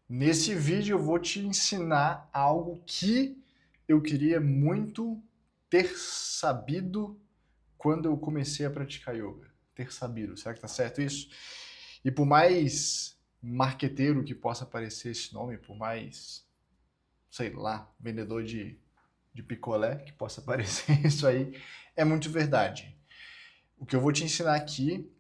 Nesse vídeo eu vou te ensinar algo que eu queria muito ter sabido quando eu comecei a praticar yoga. Ter sabido, será que tá certo isso? E por mais marqueteiro que possa parecer esse nome, por mais, sei lá, vendedor de picolé que possa parecer isso aí, é muito verdade. O que eu vou te ensinar aqui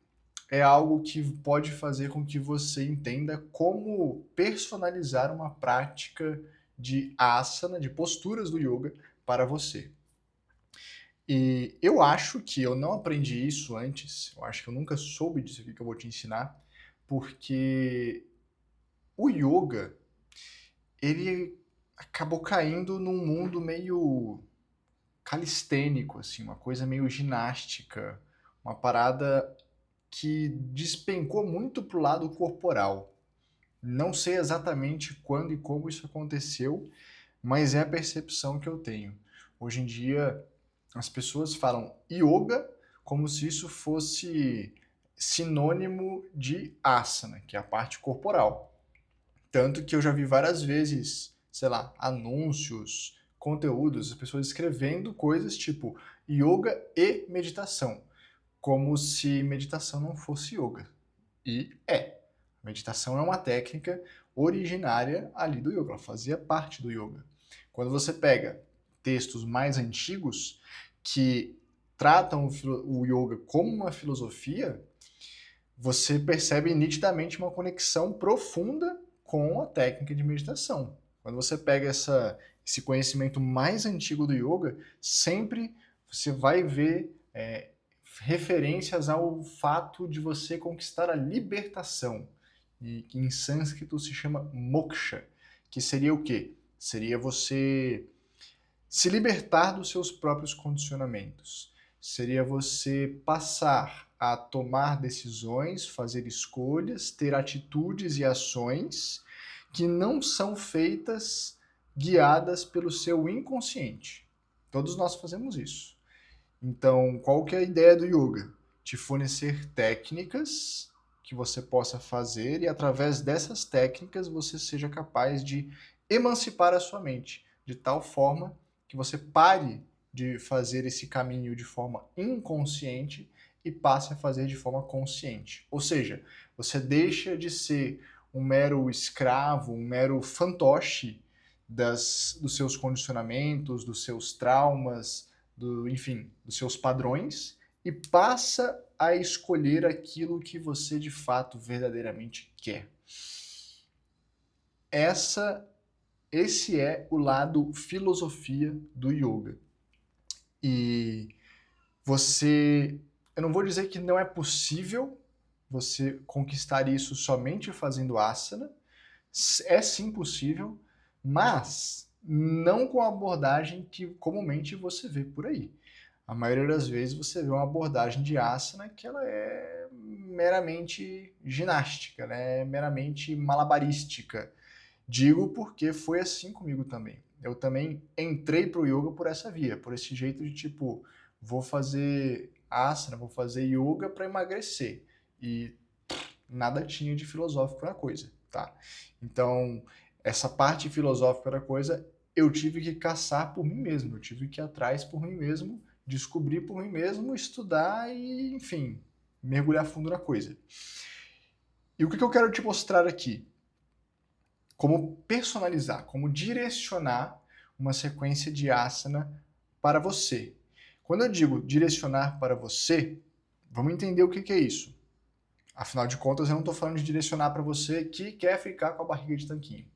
é algo que pode fazer com que você entenda como personalizar uma prática de asana, de posturas do yoga para você. E eu acho que eu não aprendi isso antes, eu acho que eu nunca soube disso aqui que eu vou te ensinar, porque o yoga, ele acabou caindo num mundo meio calistênico, assim, uma coisa meio ginástica, uma parada que despencou muito pro lado corporal. Não sei exatamente quando e como isso aconteceu, mas é a percepção que eu tenho. Hoje em dia, as pessoas falam yoga como se isso fosse sinônimo de asana, que é a parte corporal. Tanto que eu já vi várias vezes, sei lá, anúncios, conteúdos, as pessoas escrevendo coisas tipo yoga e meditação, como se meditação não fosse yoga. E é. Meditação é uma técnica originária ali do yoga, ela fazia parte do yoga. Quando você pega textos mais antigos que tratam o yoga como uma filosofia, você percebe nitidamente uma conexão profunda com a técnica de meditação. Quando você pega esse conhecimento mais antigo do yoga, sempre você vai ver referências ao fato de você conquistar a libertação, e que em sânscrito se chama moksha, que seria o quê? Seria você se libertar dos seus próprios condicionamentos. Seria você passar a tomar decisões, fazer escolhas, ter atitudes e ações que não são feitas guiadas pelo seu inconsciente. Todos nós fazemos isso. Então, qual que é a ideia do yoga? Te fornecer técnicas que você possa fazer e através dessas técnicas você seja capaz de emancipar a sua mente, de tal forma que você pare de fazer esse caminho de forma inconsciente e passe a fazer de forma consciente. Ou seja, você deixa de ser um mero escravo, um mero fantoche dos seus condicionamentos, dos seus traumas, enfim, dos seus padrões e passa a escolher aquilo que você de fato verdadeiramente quer. Esse é o lado filosofia do yoga. E eu não vou dizer que não é possível você conquistar isso somente fazendo asana, é sim possível, mas não com a abordagem que comumente você vê por aí. A maioria das vezes você vê uma abordagem de asana que ela é meramente ginástica, ela é meramente malabarística. Digo porque foi assim comigo também. Eu também entrei pro yoga por essa via, por esse jeito de tipo, vou fazer asana, vou fazer yoga para emagrecer. E nada tinha de filosófico na coisa, tá? Então, essa parte filosófica da coisa, eu tive que caçar por mim mesmo, eu tive que ir atrás por mim mesmo, descobrir por mim mesmo, estudar e, enfim, mergulhar fundo na coisa. E o que eu quero te mostrar aqui? Como personalizar, como direcionar uma sequência de asana para você. Quando eu digo direcionar para você, vamos entender o que é isso. Afinal de contas, eu não estou falando de direcionar para você que quer ficar com a barriga de tanquinho.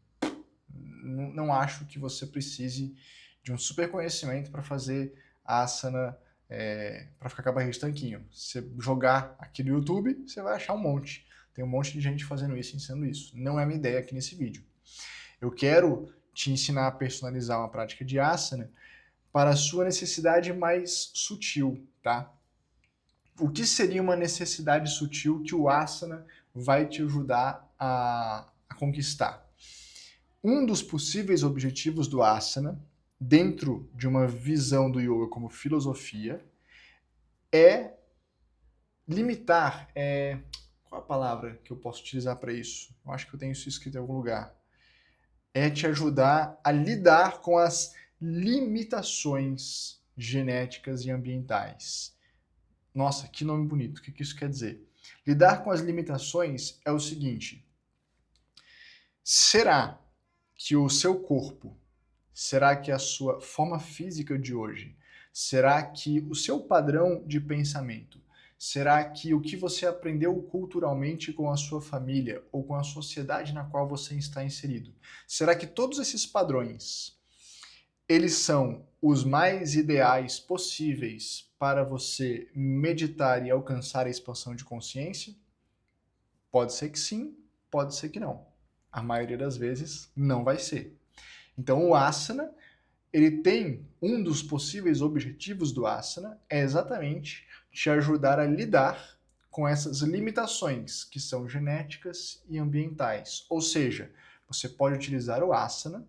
Não acho que você precise de um super conhecimento para fazer asana para ficar com a barriga de tanquinho. Se você jogar aqui no YouTube, você vai achar um monte. Tem um monte de gente fazendo isso, ensinando isso. Não é minha ideia aqui nesse vídeo. Eu quero te ensinar a personalizar uma prática de asana para a sua necessidade mais sutil, tá? O que seria uma necessidade sutil que o asana vai te ajudar a conquistar? Um dos possíveis objetivos do asana, dentro de uma visão do yoga como filosofia, é limitar. Qual a palavra que eu posso utilizar para isso? Eu acho que eu tenho isso escrito em algum lugar. é te ajudar a lidar com as limitações genéticas e ambientais. Nossa, que nome bonito. O que isso quer dizer? Lidar com as limitações é o seguinte: será que o seu corpo, será que a sua forma física de hoje, será que o seu padrão de pensamento, será que o que você aprendeu culturalmente com a sua família ou com a sociedade na qual você está inserido, será que todos esses padrões eles são os mais ideais possíveis para você meditar e alcançar a expansão de consciência? Pode ser que sim, pode ser que não. A maioria das vezes não vai ser. Então o asana, ele tem um dos possíveis objetivos do asana é exatamente te ajudar a lidar com essas limitações que são genéticas e ambientais. Ou seja, você pode utilizar o asana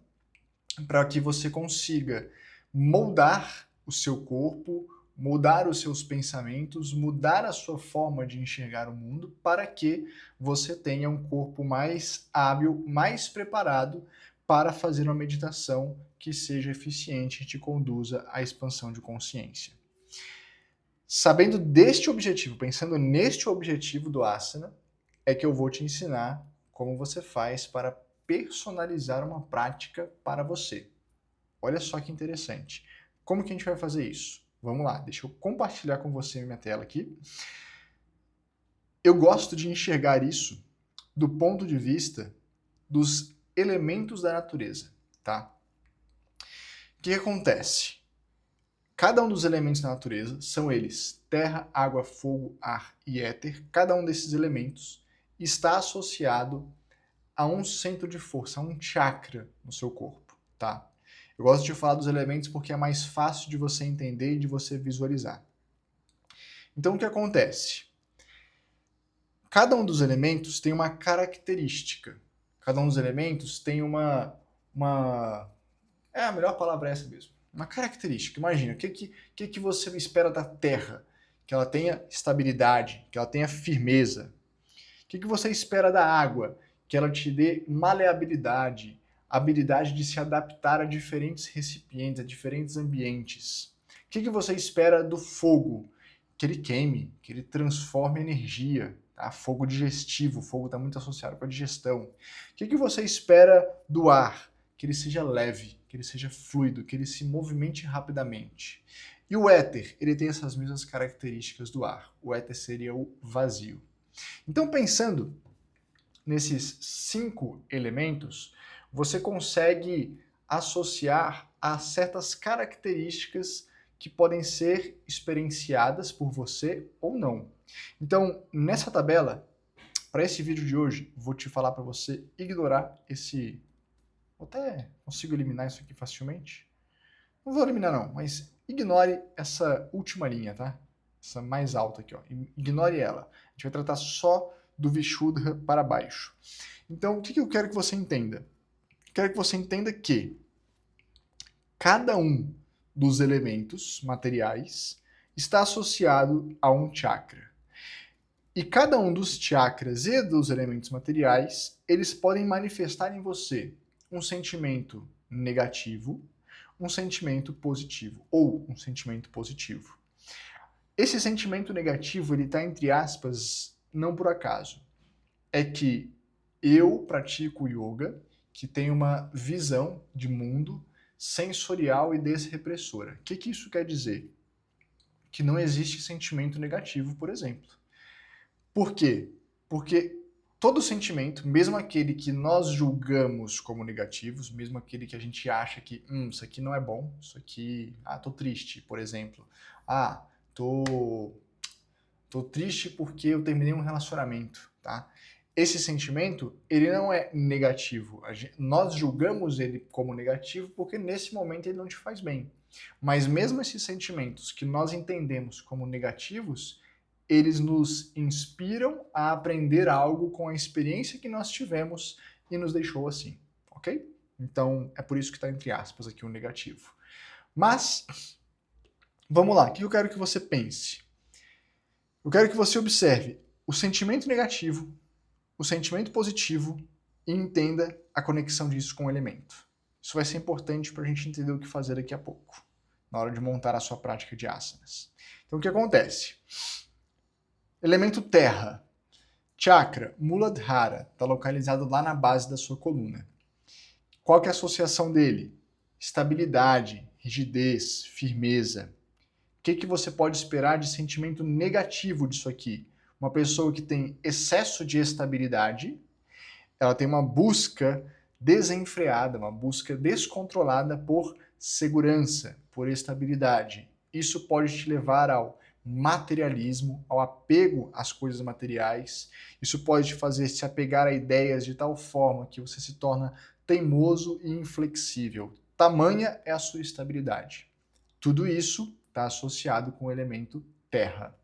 para que você consiga moldar o seu corpo, mudar os seus pensamentos, mudar a sua forma de enxergar o mundo para que você tenha um corpo mais hábil, mais preparado para fazer uma meditação que seja eficiente e te conduza à expansão de consciência. Sabendo deste objetivo, pensando neste objetivo do asana, é que eu vou te ensinar como você faz para personalizar uma prática para você. Olha só que interessante. Como que a gente vai fazer isso? Vamos lá, deixa eu compartilhar com você minha tela aqui. Eu gosto de enxergar isso do ponto de vista dos elementos da natureza, tá? O que acontece? Cada um dos elementos da natureza são eles terra, água, fogo, ar e éter. Cada um desses elementos está associado a um centro de força, a um chakra no seu corpo, tá? Eu gosto de falar dos elementos porque é mais fácil de você entender e de você visualizar. Então, o que acontece? Cada um dos elementos tem uma característica. Cada um dos elementos tem uma... a melhor palavra é essa mesmo. Uma característica. Imagina, o que você espera da Terra? Que ela tenha estabilidade, que ela tenha firmeza. O que você espera da água? Que ela te dê maleabilidade, habilidade de se adaptar a diferentes recipientes, a diferentes ambientes. O que você espera do fogo? Que ele queime, que ele transforme energia. Tá? Fogo digestivo, o fogo está muito associado com a digestão. O que você espera do ar? Que ele seja leve, que ele seja fluido, que ele se movimente rapidamente. E o éter, ele tem essas mesmas características do ar. O éter seria o vazio. Então, pensando nesses 5 elementos, você consegue associar a certas características que podem ser experienciadas por você ou não. Então, nessa tabela, para esse vídeo de hoje, vou te falar para você ignorar esse... Vou até consigo eliminar isso aqui facilmente. Não vou eliminar não, mas ignore essa última linha, tá? Essa mais alta aqui, ó. Ignore ela. A gente vai tratar só do Vishuddha para baixo. Então, o que eu quero que você entenda? Quero que você entenda que cada um dos elementos materiais está associado a um chakra. E cada um dos chakras e dos elementos materiais, eles podem manifestar em você um sentimento negativo, um sentimento positivo, ou um sentimento positivo. Esse sentimento negativo, ele está entre aspas, não por acaso. É que eu pratico yoga, que tem uma visão de mundo sensorial e desrepressora. O que isso quer dizer? Que não existe sentimento negativo, por exemplo. Por quê? Porque todo sentimento, mesmo aquele que nós julgamos como negativos, mesmo aquele que a gente acha que isso aqui não é bom, isso aqui, tô triste, por exemplo. Tô triste porque eu terminei um relacionamento, tá? Esse sentimento, ele não é negativo. Nós julgamos ele como negativo porque nesse momento ele não te faz bem. Mas mesmo esses sentimentos que nós entendemos como negativos, eles nos inspiram a aprender algo com a experiência que nós tivemos e nos deixou assim, ok? Então, é por isso que está entre aspas aqui o negativo. Mas, vamos lá, o que eu quero que você pense? Eu quero que você observe o sentimento negativo, o sentimento positivo e entenda a conexão disso com o elemento? Isso vai ser importante para a gente entender o que fazer daqui a pouco, na hora de montar a sua prática de asanas. Então, o que acontece? Elemento terra. Chakra Muladhara está localizado lá na base da sua coluna. Qual que é a associação dele? Estabilidade, rigidez, firmeza. O que você pode esperar de sentimento negativo disso aqui? Uma pessoa que tem excesso de estabilidade, ela tem uma busca desenfreada, uma busca descontrolada por segurança, por estabilidade. Isso pode te levar ao materialismo, ao apego às coisas materiais. Isso pode te fazer se apegar a ideias de tal forma que você se torna teimoso e inflexível. Tamanha é a sua estabilidade. Tudo isso está associado com o elemento terra.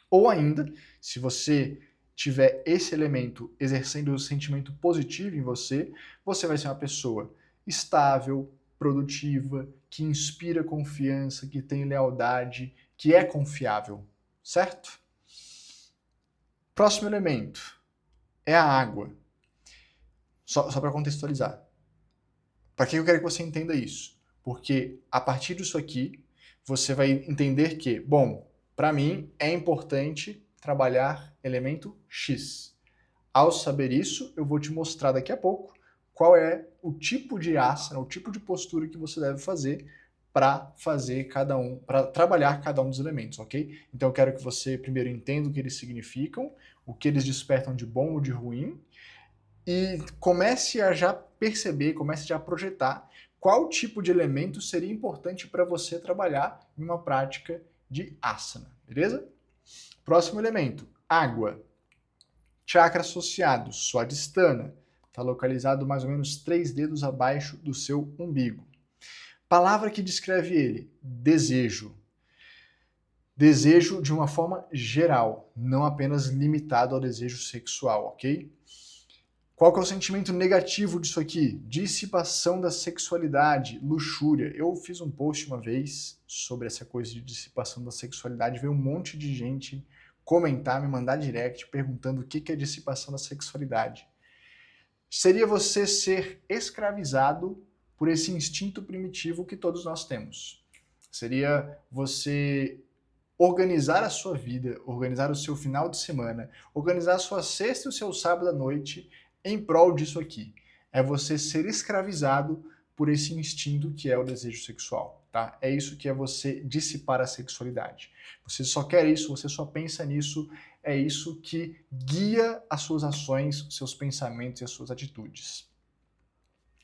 Ou ainda, se você tiver esse elemento exercendo o sentimento positivo em você, você vai ser uma pessoa estável, produtiva, que inspira confiança, que tem lealdade, que é confiável, certo? Próximo elemento é a água. Só para contextualizar. Para que eu quero que você entenda isso? Porque a partir disso aqui, você vai entender que, bom, para mim é importante trabalhar elemento X. Ao saber isso, eu vou te mostrar daqui a pouco qual é o tipo de asana, o tipo de postura que você deve fazer para trabalhar cada um dos elementos, ok? Então eu quero que você primeiro entenda o que eles significam, o que eles despertam de bom ou de ruim, e comece a já perceber, comece já a projetar qual tipo de elemento seria importante para você trabalhar em uma prática de asana, beleza? Próximo elemento, água. Chakra associado, Swadhisthana, está localizado mais ou menos 3 dedos abaixo do seu umbigo. Palavra que descreve ele, desejo. Desejo de uma forma geral, não apenas limitado ao desejo sexual, ok? Qual que é o sentimento negativo disso aqui? Dissipação da sexualidade, luxúria. Eu fiz um post uma vez sobre essa coisa de dissipação da sexualidade, veio um monte de gente comentar, me mandar direct perguntando o que é dissipação da sexualidade. Seria você ser escravizado por esse instinto primitivo que todos nós temos. Seria você organizar a sua vida, organizar o seu final de semana, organizar a sua sexta e o seu sábado à noite em prol disso aqui. É você ser escravizado por esse instinto que é o desejo sexual, tá? É isso que é você dissipar a sexualidade. Você só quer isso, você só pensa nisso, é isso que guia as suas ações, os seus pensamentos e as suas atitudes.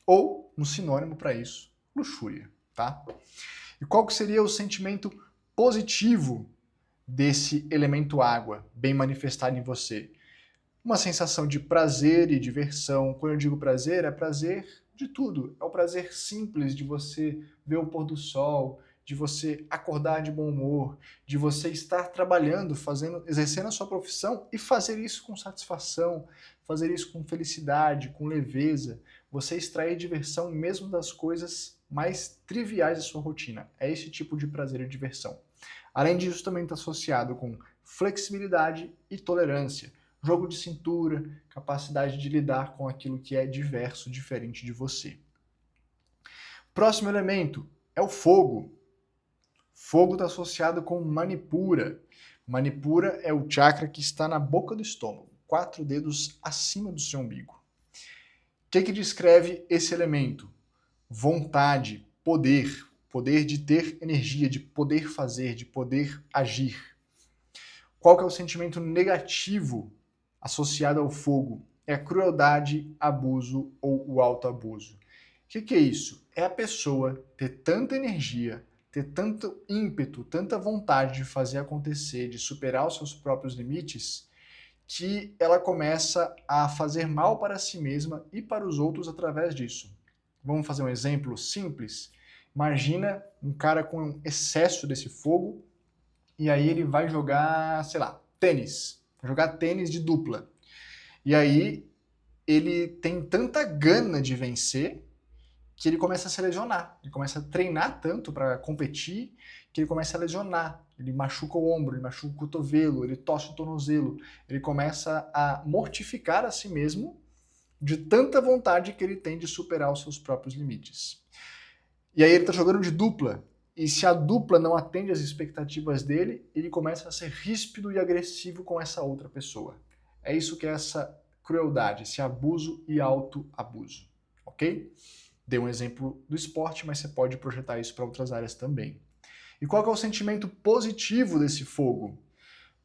Ou, um sinônimo para isso, luxúria, tá? E qual que seria o sentimento positivo desse elemento água, bem manifestado em você? Uma sensação de prazer e diversão. Quando eu digo prazer, é prazer de tudo. É o prazer simples de você ver o pôr do sol, de você acordar de bom humor, de você estar trabalhando, exercendo a sua profissão e fazer isso com satisfação, fazer isso com felicidade, com leveza. Você extrair diversão mesmo das coisas mais triviais da sua rotina. É esse tipo de prazer e diversão. Além disso, também está associado com flexibilidade e tolerância. Jogo de cintura, capacidade de lidar com aquilo que é diverso, diferente de você. Próximo elemento é o fogo. Fogo está associado com Manipura. Manipura é o chakra que está na boca do estômago, 4 dedos acima do seu umbigo. O que descreve esse elemento? Vontade, poder, poder de ter energia, de poder fazer, de poder agir. Qual que é o sentimento negativo associado ao fogo? É a crueldade, abuso ou o autoabuso. O que é isso? É a pessoa ter tanta energia, ter tanto ímpeto, tanta vontade de fazer acontecer, de superar os seus próprios limites, que ela começa a fazer mal para si mesma e para os outros através disso. Vamos fazer um exemplo simples? Imagina um cara com excesso desse fogo e aí ele vai jogar, sei lá, tênis. Vai jogar tênis de dupla. E aí ele tem tanta gana de vencer que ele começa a se lesionar. Ele começa a treinar tanto para competir que ele começa a lesionar. Ele machuca o ombro, ele machuca o cotovelo, ele torce o tornozelo. Ele começa a mortificar a si mesmo de tanta vontade que ele tem de superar os seus próprios limites. E aí ele está jogando de dupla, e se a dupla não atende às expectativas dele, ele começa a ser ríspido e agressivo com essa outra pessoa. É isso que é essa crueldade, esse abuso e autoabuso, ok? Dei um exemplo do esporte, mas você pode projetar isso para outras áreas também. E qual que é o sentimento positivo desse fogo?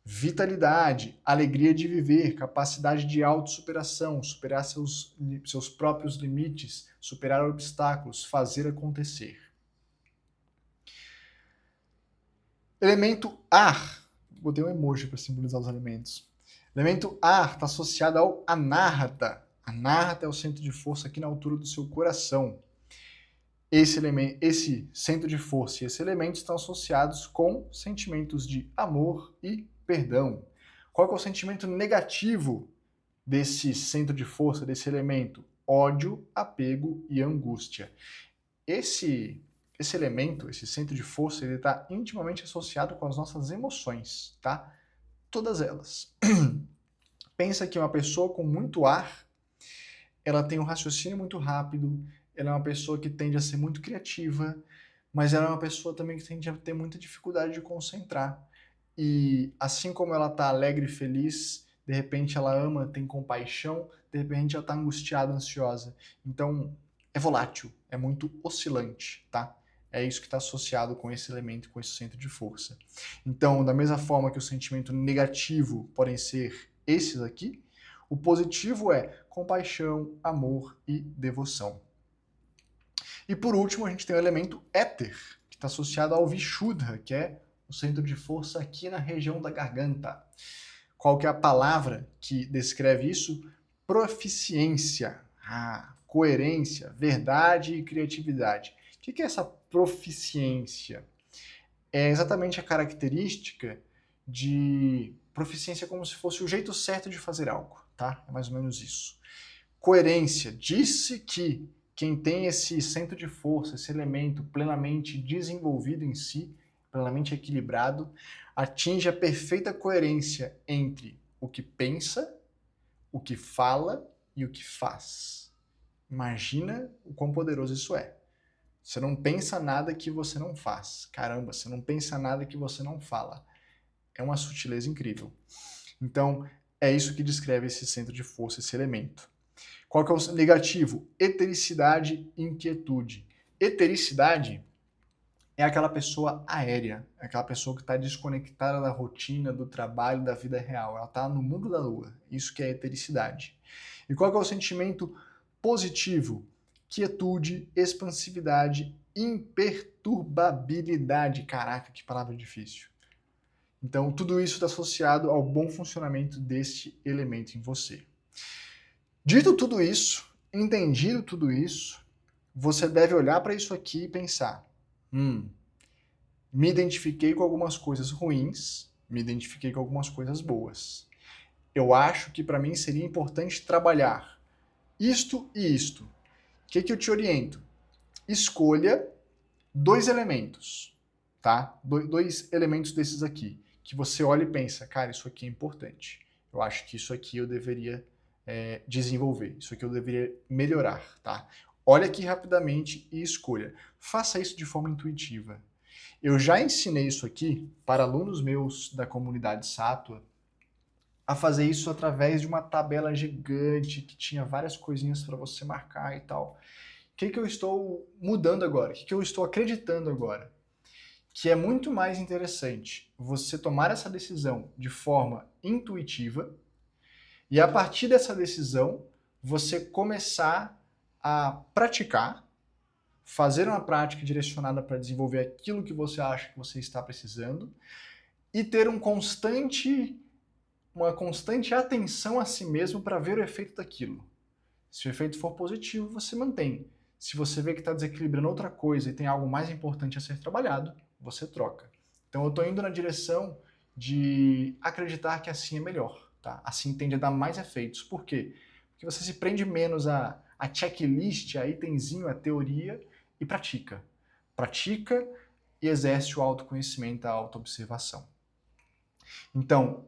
Vitalidade, alegria de viver, capacidade de autossuperação, superar seus próprios limites, superar obstáculos, fazer acontecer. Elemento ar. Botei um emoji para simbolizar os elementos. Elemento ar está associado ao anahata. Anahata é o centro de força aqui na altura do seu coração. Esse centro de força e esse elemento estão associados com sentimentos de amor e perdão. Qual é o sentimento negativo desse centro de força, desse elemento? Ódio, apego e angústia. Esse elemento, esse centro de força, ele está intimamente associado com as nossas emoções, tá? Todas elas. Pensa que uma pessoa com muito ar, ela tem um raciocínio muito rápido, ela é uma pessoa que tende a ser muito criativa, mas ela é uma pessoa também que tende a ter muita dificuldade de concentrar. E assim como ela está alegre e feliz, de repente ela ama, tem compaixão, de repente ela está angustiada, ansiosa. Então, é volátil, é muito oscilante, tá? É isso que está associado com esse elemento, com esse centro de força. Então, da mesma forma que o sentimento negativo podem ser esses aqui, o positivo é compaixão, amor e devoção. E por último, a gente tem o elemento éter, que está associado ao Vishuddha, que é o centro de força aqui na região da garganta. Qual que é a palavra que descreve isso? Proficiência, coerência, verdade e criatividade. O que é essa proficiência? É exatamente a característica de proficiência como se fosse o jeito certo de fazer algo, tá? É mais ou menos isso. Coerência, disse que quem tem esse centro de força, esse elemento plenamente desenvolvido em si, plenamente equilibrado, atinge a perfeita coerência entre o que pensa, o que fala e o que faz. Imagina o quão poderoso isso é. Você não pensa nada que você não faz. Caramba, você não pensa nada que você não fala. É uma sutileza incrível. Então, é isso que descreve esse centro de força, esse elemento. Qual que é o negativo? Etericidade e inquietude. Etericidade é aquela pessoa aérea, é aquela pessoa que está desconectada da rotina, do trabalho, da vida real. Ela está no mundo da lua. Isso que é etericidade. E qual que é o sentimento positivo? Quietude, expansividade, imperturbabilidade. Caraca, que palavra difícil. Então, tudo isso está associado ao bom funcionamento deste elemento em você. Dito tudo isso, entendido tudo isso, você deve olhar para isso aqui e pensar: me identifiquei com algumas coisas ruins, me identifiquei com algumas coisas boas. Eu acho que para mim seria importante trabalhar isto e isto. O que eu te oriento? Escolha 2 elementos, tá? 2 elementos desses aqui, que você olha e pensa: cara, isso aqui é importante. Eu acho que isso aqui eu deveria desenvolver, isso aqui eu deveria melhorar, tá? Olha aqui rapidamente e escolha. Faça isso de forma intuitiva. Eu já ensinei isso aqui para alunos meus da comunidade Sátua a fazer isso através de uma tabela gigante que tinha várias coisinhas para você marcar e tal. O que eu estou mudando agora? O que eu estou acreditando agora? Que é muito mais interessante você tomar essa decisão de forma intuitiva e a partir dessa decisão você começar a praticar, fazer uma prática direcionada para desenvolver aquilo que você acha que você está precisando e ter uma constante atenção a si mesmo para ver o efeito daquilo. Se o efeito for positivo, você mantém. Se você vê que está desequilibrando outra coisa e tem algo mais importante a ser trabalhado, você troca. Então eu estou indo na direção de acreditar que assim é melhor. Tá? Assim tende a dar mais efeitos. Por quê? Porque você se prende menos a checklist, a itemzinho, a teoria e pratica. Pratica e exerce o autoconhecimento, a autoobservação. Então,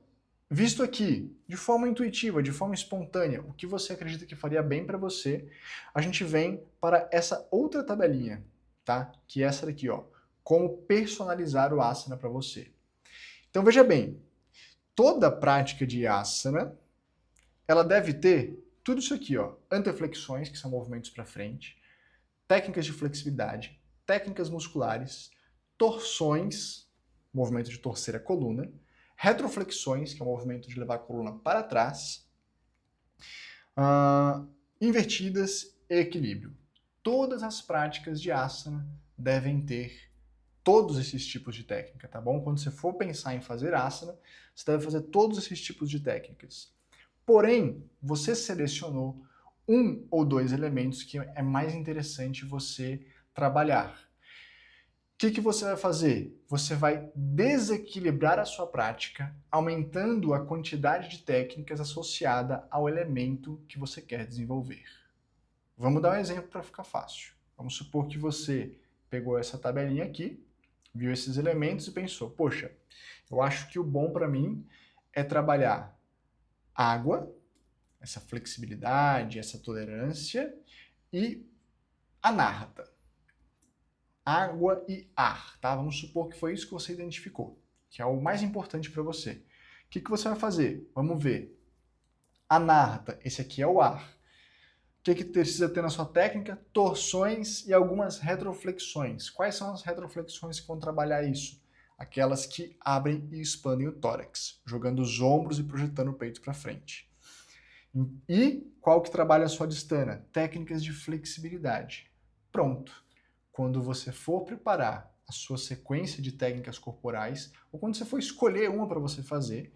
Visto aqui, de forma intuitiva, de forma espontânea, o que você acredita que faria bem para você, a gente vem para essa outra tabelinha, tá? Que é essa daqui, ó. Como personalizar o asana para você. Então veja bem, toda prática de asana, ela deve ter tudo isso aqui, ó. Anteflexões, que são movimentos para frente, técnicas de flexibilidade, técnicas musculares, torções, movimento de torcer a coluna, retroflexões, que é o movimento de levar a coluna para trás, invertidas e equilíbrio. Todas as práticas de asana devem ter todos esses tipos de técnica, tá bom? Quando você for pensar em fazer asana, você deve fazer todos esses tipos de técnicas. Porém, você selecionou um ou dois elementos que é mais interessante você trabalhar. O que você vai fazer? Você vai desequilibrar a sua prática, aumentando a quantidade de técnicas associada ao elemento que você quer desenvolver. Vamos dar um exemplo para ficar fácil. Vamos supor que você pegou essa tabelinha aqui, viu esses elementos e pensou, poxa, eu acho que o bom para mim é trabalhar água, essa flexibilidade, essa tolerância e anahata. Água e ar, tá? Vamos supor que foi isso que você identificou, que é o mais importante para você. O que você vai fazer? Vamos ver. Anahata, esse aqui é o ar. O que precisa ter na sua técnica? Torções e algumas retroflexões. Quais são as retroflexões que vão trabalhar isso? Aquelas que abrem e expandem o tórax, jogando os ombros e projetando o peito para frente. E qual que trabalha a sua distância? Técnicas de flexibilidade. Pronto. Quando você for preparar a sua sequência de técnicas corporais, ou quando você for escolher uma para você fazer,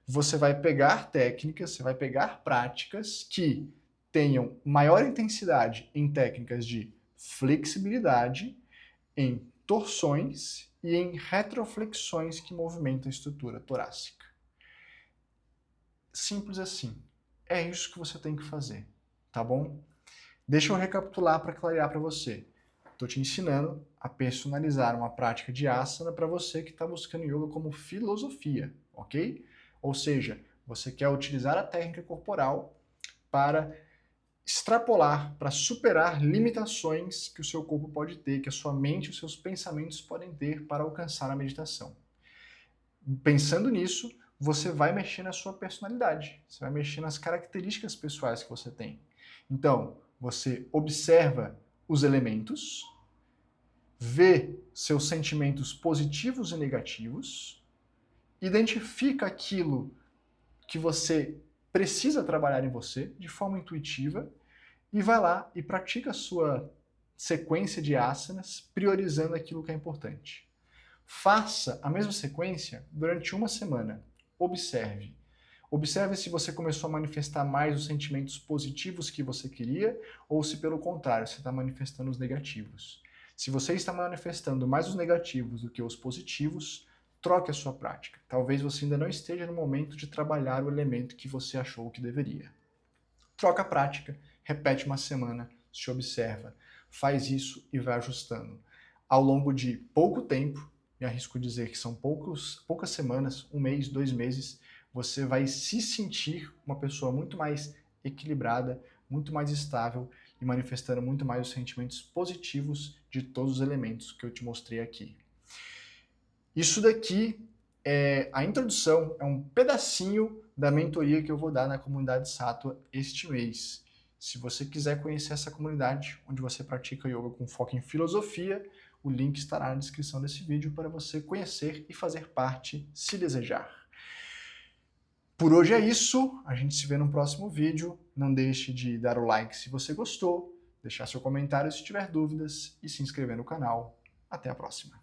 você vai pegar técnicas, você vai pegar práticas que tenham maior intensidade em técnicas de flexibilidade, em torções e em retroflexões que movimentam a estrutura torácica. Simples assim. É isso que você tem que fazer, tá bom? Deixa eu recapitular para clarear para você. Estou te ensinando a personalizar uma prática de asana para você que está buscando yoga como filosofia, ok? Ou seja, você quer utilizar a técnica corporal para extrapolar, para superar limitações que o seu corpo pode ter, que a sua mente e os seus pensamentos podem ter para alcançar a meditação. Pensando nisso, você vai mexer na sua personalidade, você vai mexer nas características pessoais que você tem. Então, você observa os elementos, vê seus sentimentos positivos e negativos, identifica aquilo que você precisa trabalhar em você de forma intuitiva e vai lá e pratica a sua sequência de asanas, priorizando aquilo que é importante. Faça a mesma sequência durante uma semana. Observe. Observe se você começou a manifestar mais os sentimentos positivos que você queria ou se, pelo contrário, você está manifestando os negativos. Se você está manifestando mais os negativos do que os positivos, troque a sua prática. Talvez você ainda não esteja no momento de trabalhar o elemento que você achou que deveria. Troca a prática, repete uma semana, se observa, faz isso e vai ajustando. Ao longo de pouco tempo, me arrisco dizer que são poucas semanas, 1 mês, 2 meses, você vai se sentir uma pessoa muito mais equilibrada, muito mais estável e manifestando muito mais os sentimentos positivos de todos os elementos que eu te mostrei aqui. Isso daqui é a introdução, é um pedacinho da mentoria que eu vou dar na comunidade Sattva este mês. Se você quiser conhecer essa comunidade, onde você pratica yoga com foco em filosofia, o link estará na descrição desse vídeo para você conhecer e fazer parte, se desejar. Por hoje é isso, a gente se vê no próximo vídeo. Não deixe de dar o like se você gostou, deixar seu comentário se tiver dúvidas e se inscrever no canal. Até a próxima.